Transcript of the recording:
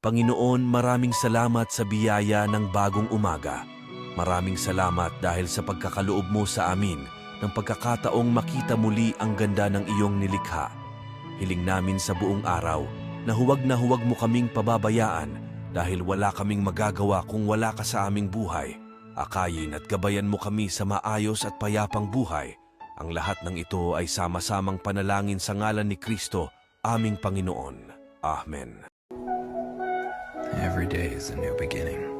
Panginoon, maraming salamat sa biyaya ng bagong umaga. Maraming salamat dahil sa pagkakaloob mo sa amin ng pagkakataong makita muli ang ganda ng iyong nilikha. Hiling namin sa buong araw na huwag mo kaming pababayaan dahil wala kaming magagawa kung wala ka sa aming buhay. Akayin at gabayan mo kami sa maayos at payapang buhay. Ang lahat ng ito ay sama-samang panalangin sa ngalan ni Kristo, aming Panginoon. Amen. Every day is a new beginning.